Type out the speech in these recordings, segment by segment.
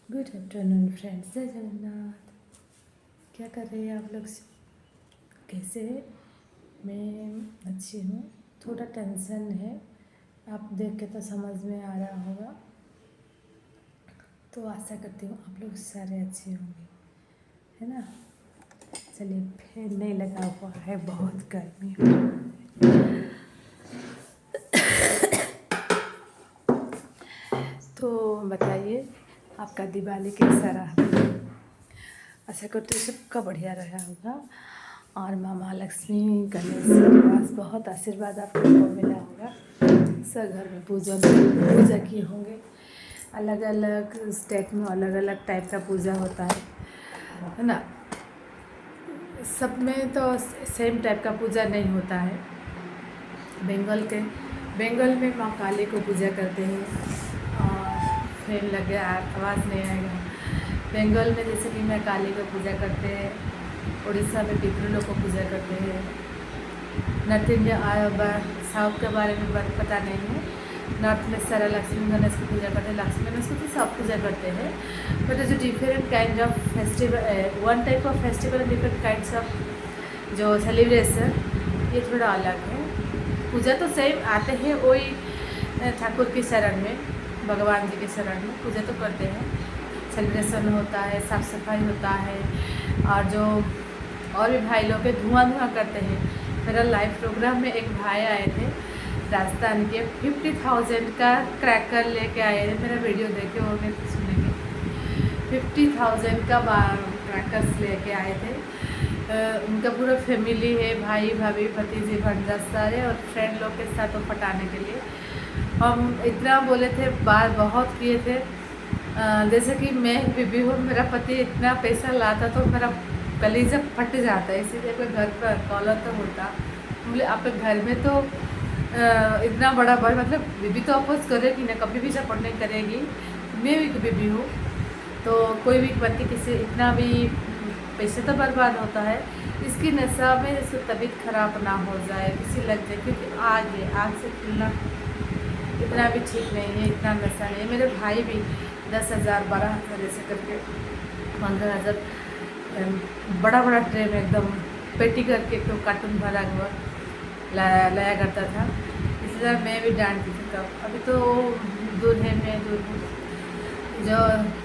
Good afternoon friends, जय जगन्नाथ। क्या कर रहे हैं आप लोग? कैसे हैं? मैं अच्छी हूँ। थोड़ा टेंशन है, आप देख के तो समझ में आ रहा होगा। तो आशा करती हूँ आप लोग सारे अच्छे होंगे, है ना। चलिए, फैन नहीं लगा हुआ है, बहुत गर्मी हो रही है। तो बताइए, आपका दिवाली कैसा रहा? आशा करती हूँ सबका बढ़िया रहा होगा। और माँ महालक्ष्मी गणेश के पास बहुत आशीर्वाद आप लोगों को मिला होगा। सब घर में पूजा किए होंगे। अलग अलग स्टेट में अलग अलग टाइप का पूजा होता है ना। सब में तो सेम टाइप का पूजा नहीं होता है। बंगाल में माँ काली को पूजा करते हैं। और फैन लग गया, आवाज़ नहीं आएगा। बंगाल में जैसे कि मैं काली को पूजा करते हैं, उड़ीसा में पितृ लोग को पूजा करते हैं। नॉर्थ इंडिया साउथ के बारे में पता नहीं है। नॉर्थ में सारा लक्ष्मी गणेश की पूजा करते हैं, लक्ष्मी गणेश की तो सब पूजा करते हैं। बट जो different kind of festival, one type of festival, different kinds of जो सेलिब्रेशन, ये थोड़ा अलग है। पूजा तो सेम आते हैं वही ठाकुर की शरण में, भगवान जी के शरण में पूजा तो करते हैं। सेलिब्रेशन होता है, साफ़ सफाई होता है। और जो और भी भाई लोग धुआं करते हैं। मेरा लाइव प्रोग्राम में एक भाई आए थे राजस्थान के, 50,000 का क्रैकर लेके आए थे। मेरा वीडियो देखे होंगे तो सुनेंगे। 50,000 का क्रैकर्स लेके आए थे। उनका पूरा फैमिली है, भाई भाभी भतीजे भंजा सारे, और फ्रेंड लोग के साथ वो फटाने के लिए हम इतना बोले थे, बार बहुत किए थे। जैसे कि मैं बीबी हूँ, मेरा पति इतना पैसा लाता तो मेरा कलेजा फट जाता है। इसीलिए कोई घर पर कॉलर तो होता, बोले आपके घर में तो इतना बड़ा भाई, मतलब बीबी तो अपोज करेगी ना, कभी भी सपोर्ट नहीं करेगी। मैं भी बीबी हूँ, तो कोई भी पति किसी इतना भी पैसे तो बर्बाद होता है। इसकी नशा में इसकी तबीयत खराब ना हो जाए, किसी लग जाए, क्योंकि आग से खेलना इतना भी ठीक नहीं है, इतना नशा नहीं है। मेरे भाई भी 10,000 12,000 ऐसे करके 15,000 बड़ा बड़ा ट्रे में एकदम पेटी करके तो कार्टून भरा हुआ लाया करता था। इसलिए मैं भी डांटती थी तब। अभी तो दूर है, मैं दूर हूँ।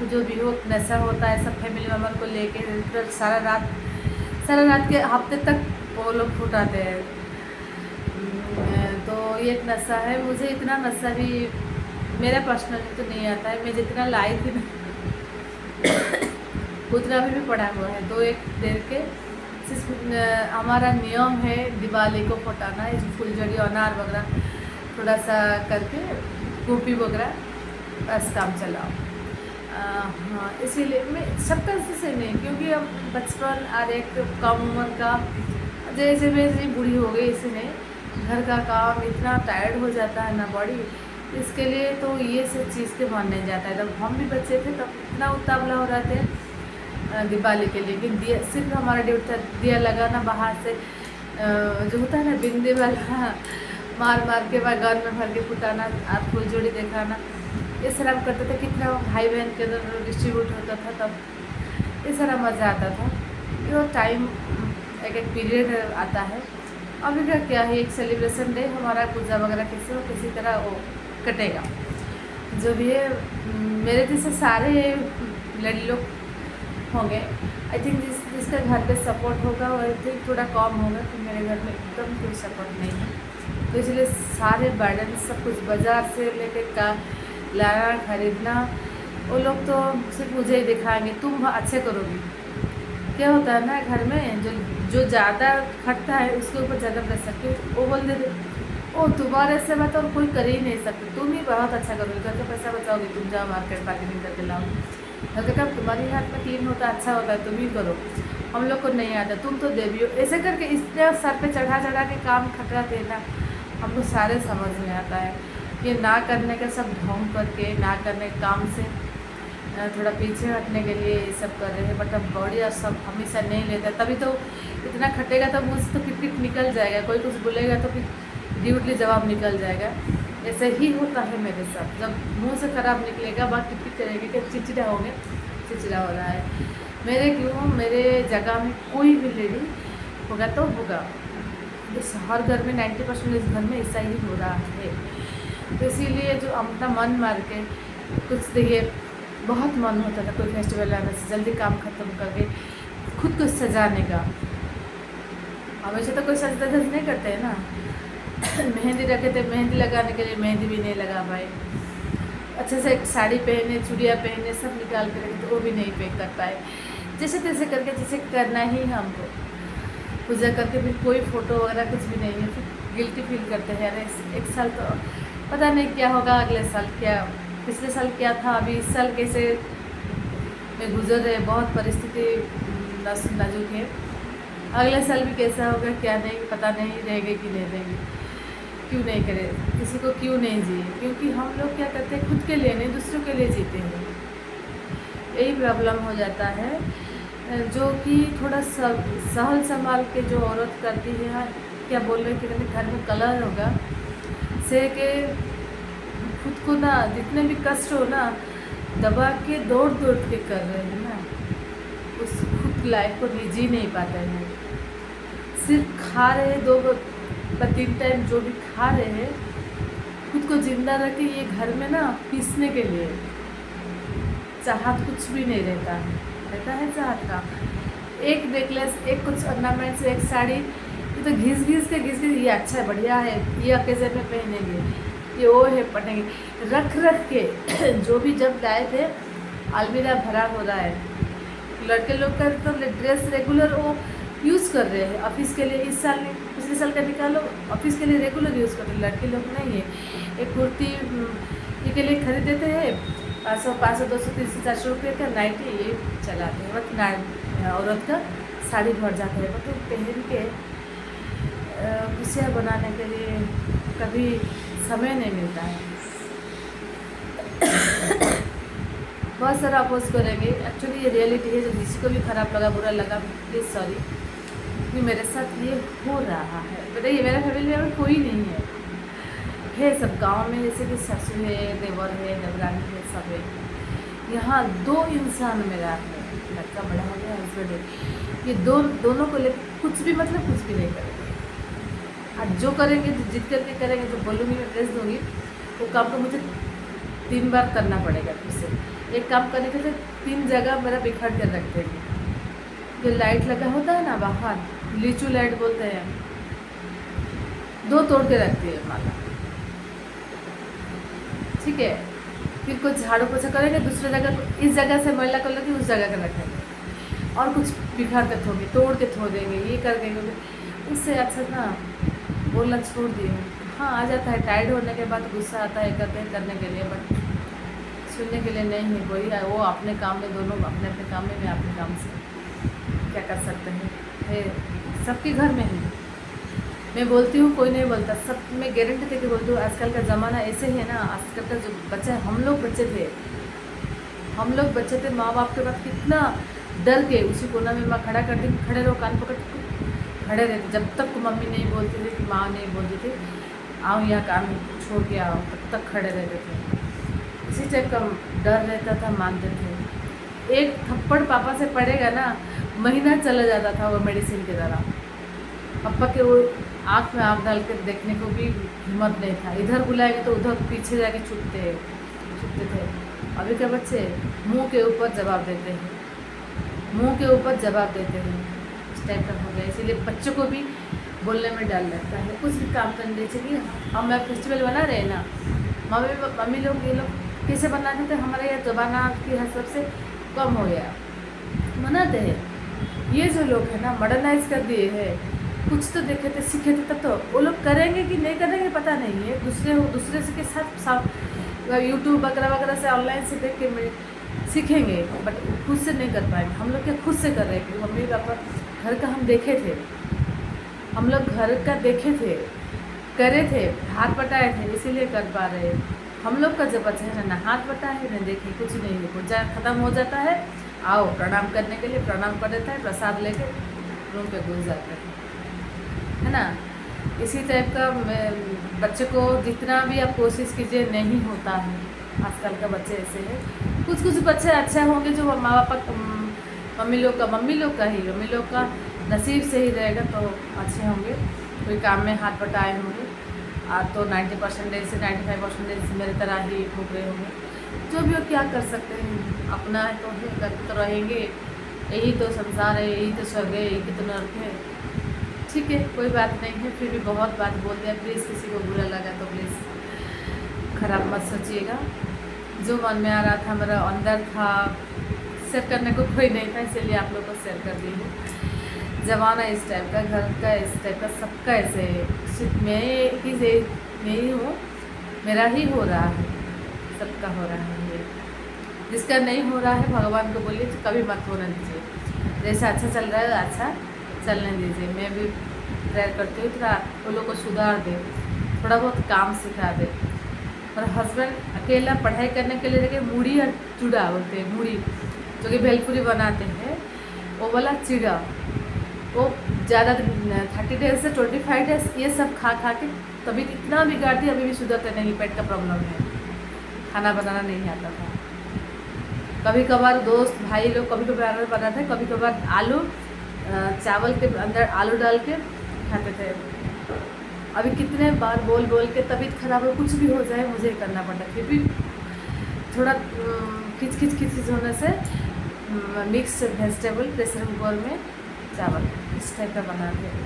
जो भी हो, नशा होता है, सब फैमिली मेम्बर को लेके सारा रात के हफ्ते तक वो लोग फुटाते हैं। तो ये एक नशा है। मुझे इतना नशा भी मेरा पर्सनली तो नहीं आता है। मैं जितना लाई थी उतना भी पड़ा हुआ है। 2-1 देर के हमारा नियम है दिवाली को फटाना है। फुलझड़ी अनार वगैरह थोड़ा सा करके, गोपी वगैरह, बस काम चलाओ। हाँ, इसीलिए मैं सबका से नहीं, क्योंकि अब बचपन और एक कम उम्र का, जैसे मैं बूढ़ी हो गई, इसलिए घर का काम इतना टायर्ड हो जाता है ना बॉडी, इसके लिए तो ये सब चीज़ के मन नहीं जाता है। जब हम भी बच्चे थे तब इतना उतावला हो रहे थे दिवाली के लिए कि दिया, सिर्फ हमारा ड्यूटी था दिया लगाना बाहर से, जो होता है ना बिंदी वाला, मार के घर में भर के फुटाना और फुलझड़ी दिखाना, ये सारा हम करते थे। कितना भाई बहन के अंदर डिस्ट्रीब्यूट होता था, तब ये सारा मज़ा आता था। ये टाइम एक पीरियड आता है। अभी का क्या है, एक सेलिब्रेशन डे हमारा, पूजा वगैरह किसी तरह वो कटेगा। जो भी है, मेरे जैसे सारे लड़की लोग होंगे। आई थिंक जिसका घर पे सपोर्ट होगा वो आई थिंक थोड़ा कम होगा, कि मेरे घर में एकदम कोई सपोर्ट नहीं है। तो इसलिए सारे बर्डन, सब कुछ बाज़ार से लेके का लाना खरीदना, वो लोग तो सिर्फ मुझे ही दिखाएंगे, तुम अच्छे करोगी। क्या होता है ना, घर में जो ज़्यादा खटता है उसके ऊपर ज़्यादा प्रेशर, क्योंकि वो बोल देते ओ तुम्हारे से बात और कोई कर ही नहीं सकते, तुम ही बहुत अच्छा करोगे, घर का पैसा बचाओगे, तुम जाओ मार्केट बार्गेनिंग करके लाओ। घर का तुम्हारे हाथ में क्लीन होता है, अच्छा होता है, तुम ही करो, हम लोग को नहीं आता, तुम तो देवी हो। ऐसे करके इसलिए सर पे चढ़ा के काम खतरा देना हमको सारे समझ में आता है। ये ना करने का सब ढोंग करके, ना करने के काम से थोड़ा पीछे हटने के लिए ये सब कर रहे हैं। बट अब बॉडी और सब हमेशा नहीं लेता, तभी तो इतना खटेगा, तब मुझसे तो किट निकल जाएगा। कोई कुछ बोलेगा तो फिर ड्यूटली जवाब निकल जाएगा। ऐसे ही होता है मेरे साथ, जब मुंह से खराब निकलेगा बात टिक करेंगे कि चिड़चिड़ा हो गया, चिड़चिड़ा हो रहा है। मेरे जगह में कोई भी लेडी होगा तो होगा, हर घर में 90% इस घर में ऐसा ही हो रहा है। तो इसीलिए जो अपना मन मार के कुछ देखिए, बहुत मन होता था कोई फेस्टिवल आने से जल्दी काम ख़त्म करके खुद को सजाने का। हमेशा तो कोई सजदा धज नहीं करते हैं ना। मेहंदी रखे थे, मेहंदी लगाने के लिए मेहंदी भी नहीं लगा पाए। अच्छे से एक साड़ी पहने, चूड़ियाँ पहने, सब निकाल के रखे थे, वो भी नहीं पैक कर पाए। जैसे तैसे करके जैसे करना ही हमको, पूजा करके फिर कोई फ़ोटो वगैरह कुछ भी नहीं है, फिर गिल्टी फील करते हैं। अरे एक साल तो पता नहीं क्या होगा, अगले साल क्या, पिछले साल क्या था, अभी इस साल कैसे में गुजर रहे, बहुत परिस्थिति नाजुक है। अगले साल भी कैसा होगा क्या नहीं पता नहीं, रहेंगे कि नहीं रहेंगे। क्यों नहीं करे, किसी को क्यों नहीं जिए, क्योंकि हम लोग क्या करते हैं, खुद के लिए नहीं दूसरों के लिए जीते हैं। यही प्रॉब्लम हो जाता है, जो कि थोड़ा सहल संभाल के जो औरत करती है। क्या बोल रहे कि घर में कलर होगा से के खुद को ना, जितने भी कष्ट हो ना, दबा के दौड़ के कर रहे हैं ना, उस खुद लाइफ को जी नहीं पाते हैं। सिर्फ खा रहे हैं, 2-3 टाइम जो भी खा रहे हैं, खुद को जिंदा रखे ये घर में ना पीसने के लिए। चाहत कुछ भी नहीं रहता है चाहत का। एक नेकलेस, एक कुछ ऑर्नामेंट्स, एक साड़ी, ये तो घिस के ये अच्छा है, बढ़िया है, ये अकेजन में पहनेंगे, ये वो है पहनेंगे, रख के जो भी जब लाए थे अलमीरा भरा हो रहा है। लड़के लोग का तो ड्रेस रेगुलर वो यूज़ कर रहे हैं ऑफिस के लिए, इस साल में पिछले साल का निकालो, ऑफिस के लिए रेगुलर यूज़ कर रहे हैं। लड़के लोग नहीं है, एक कुर्ती ये के लिए खरीद देते हैं 500, 200, 300, 400 रुपये का नाइटी, ये चलाते हैं। बट औरत का साड़ी भर जाता है, बट पहन के खुशियाँ बनाने के लिए कभी समय नहीं मिलता है। बहुत सारा अपोज करेंगे, एक्चुअली ये रियलिटी है। जो किसी को भी ख़राब लगा, बुरा लगा, प्लीज़ सॉरी, कि मेरे साथ ये हो रहा है। बताइए, मेरा फैमिली में कोई नहीं है सब गांव में, जैसे कि ससुर है, देवर है, देवरानी है, सब है। यहाँ 2 इंसान मेरा है, लड़का बड़ा हो गया, हस्बैंड है। ये दोनों को लेकर कुछ भी मतलब कुछ भी नहीं करेंगे। आज जो करेंगे, जो जिद करके करेंगे, जो बोलूँगी मैं ड्रेस दूँगी, वो काम को मुझे 3 बार करना पड़ेगा। फिर से एक काम करने के लिए 3 जगह मेरा बिखर कर रख देंगे। जो लाइट लगा होता है ना बाहर, लीचू लाइट बोलते हैं, 2 तोड़ के रखती है माला, ठीक है। फिर कुछ झाड़ू पोछा करेंगे, दूसरी जगह इस जगह से मैला कर लेके उस जगह का रखेंगे, और कुछ बिखर के थोड़ी तोड़ के थो देंगे, ये कर देंगे। उससे अच्छा ना बोलना छोड़ दिए। हाँ, आ जाता है, टायर्ड होने के बाद गुस्सा आता है करने के लिए, बट सुनने के लिए नहीं है कोई। वो अपने काम में, दोनों अपने अपने काम में, मैं अपने काम से क्या कर सकते हैं। सबके घर में है, मैं बोलती हूँ, कोई नहीं बोलता, सब मैं गारंटी दे के बोलती हूँ। आजकल का ज़माना ऐसे ही है ना, आजकल का जो बच्चा है, हम लोग बच्चे थे, माँ बाप के बाद कितना डर के उसी कोना में माँ खड़ा कर दी, खड़े रहो, कान पकड़ खड़े रहते, जब तक मम्मी नहीं बोलती थी, कि माँ नहीं बोलती थी आओ यहाँ कान छोड़ के आओ, तब तक खड़े रहते थे। इसी टाइप का डर रहता था, मानते थे। एक थप्पड़ पापा से पड़ेगा ना, महीना चला जाता था वो मेडिसिन की तरह। पापा के वो आँख में आँख डाल कर देखने को भी हिम्मत नहीं था, इधर बुलाएंगे तो उधर पीछे जाके छुपते थे। अभी के बच्चे मुंह के ऊपर जवाब देते हैं, इस टाइप का हो गया। इसीलिए बच्चों को भी बोलने में डर लगता है, कुछ भी काम करने चाहिए। हम फेस्टिवल बना रहे हैं ना, मम्मी लोग ये लोग कैसे बनाते थे, हमारे यहाँ ज़माना की हिसाब से कम हो गया, मनाते हैं। ये जो लोग हैं ना, मॉडर्नाइज कर दिए हैं, कुछ तो देखे थे, सीखे थे, तब तो वो लोग करेंगे कि नहीं करेंगे पता नहीं है। दूसरे से के साथ यूट्यूब वगैरह से ऑनलाइन से देख के सीखेंगे, बट खुद से नहीं कर पाएंगे। हम लोग क्या खुद से कर रहे हैं, क्योंकि मम्मी पापा घर का हम देखे थे, हम लोग घर का देखे थे, करे थे, हाथ बटाए थे, इसीलिए कर पा रहे हैं। हम लोग का जब बच्चा है ना, हाथ बटाए ना देखे, कुछ नहीं है, पूजा खत्म हो जाता है, आओ प्रणाम करने के लिए, प्रणाम कर देता है, प्रसाद लेके रूम पे घुस जाते हैं, है ना। इसी टाइप का बच्चे को जितना भी आप कोशिश कीजिए नहीं होता है। आजकल का बच्चे ऐसे हैं, कुछ कुछ बच्चे अच्छे होंगे जो माँ बाप मम्मी लोग का नसीब से ही रहेगा तो अच्छे होंगे, कोई काम में हाथ बटाए होंगे। आज तो 90% से 95% मेरे तरह ही भूख रहे होंगे। जो भी हो क्या कर सकते हैं, अपना है तो है, करते तो रहेंगे। यही तो संसार है, यही तो स्वर्ग है, यही तो नर्क है। ठीक है, कोई बात नहीं है। फिर भी बहुत बात बोल दिया, प्लीज़ किसी को बुरा लगा तो प्लीज़ ख़राब मत सोचिएगा। जो मन में आ रहा था, मेरा अंदर था, शेयर करने को कोई नहीं था, इसीलिए आप लोग को शेयर कर दी हूँ। ज़माना इस टाइप का, घर का इस टाइप का, सबका ऐसे है। सिर्फ मैं ही हूँ, मेरा ही हो रहा है, सबका हो रहा है। ये जिसका नहीं हो रहा है भगवान को बोलिए कभी मत होने दीजिए। जैसा अच्छा चल रहा है अच्छा चलने दीजिए। मैं भी प्रेयर करती हूँ थोड़ा वो लोग को सुधार दे, थोड़ा बहुत काम सिखा दे। और हस्बैंड अकेला पढ़ाई करने के लिए देखिए मूढ़ी और चूड़ा बोलते हैं, मूढ़ी जो कि भेलपुरी बनाते हैं, वो वाला चिड़ा वो ज़्यादा 30 डेज से 25 डेज ये सब खा के तभी इतना बिगाड़ दिया, अभी भी सुधरते नहीं। पेट का प्रॉब्लम है, खाना बनाना नहीं आता था। कभी कभार दोस्त भाई लोग कभी कभार बनाते, कभी कभार आलू चावल के अंदर आलू डाल के खाते थे। अभी कितने बार बोल के तबीयत खराब हो, कुछ भी हो जाए मुझे करना पड़ता है। फिर भी थोड़ा खिच होने से मिक्स वेजिटेबल प्रेशर कुकर में चावल इस टाइप का बनाते हैं।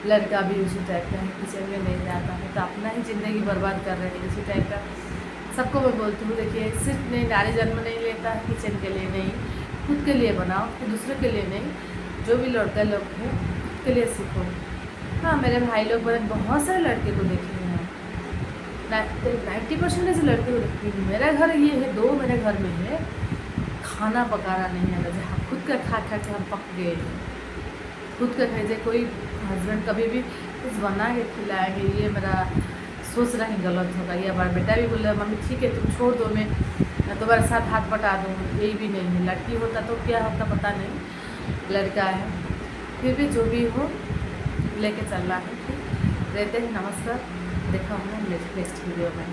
लड़का भी उसी टाइप का है, किचन में नहीं जाता है तो अपना ही ज़िंदगी बर्बाद कर रहे हैं इसी टाइप का। सबको मैं बोलती हूँ, देखिए सिर्फ नहीं नारी जन्म नहीं लेता है किचन के लिए नहीं, खुद के लिए बनाओ, फिर दूसरे के लिए नहीं। जो भी लड़के लोग हैं उसके लिए सीखो। हाँ, मेरे भाई लोग बड़े बहुत सारे लड़के को देखे हैं, 90% ऐसे लड़के को देखती हूँ। मेरा घर ये है, 2 मेरे घर में है, खाना पकाना नहीं आता। जहाँ खुद का खा के हम पक गए हैं, खुद का खाइए। कोई हस्बैंड कभी भी कुछ बना के खिलाएंगे, ये मेरा सोच रहा है गलत होगा। या बार बेटा भी बोल रहा मम्मी ठीक है तुम छोड़ दो, मैं तुम्हारे साथ हाथ बटा दूँ, यही भी नहीं है। लड़की होता तो क्या होता पता नहीं, लड़का है। फिर भी जो भी हो लेके चलना है। रहते हैं, नमस्कार, देखा हूँ नेक्स्ट वीडियो में।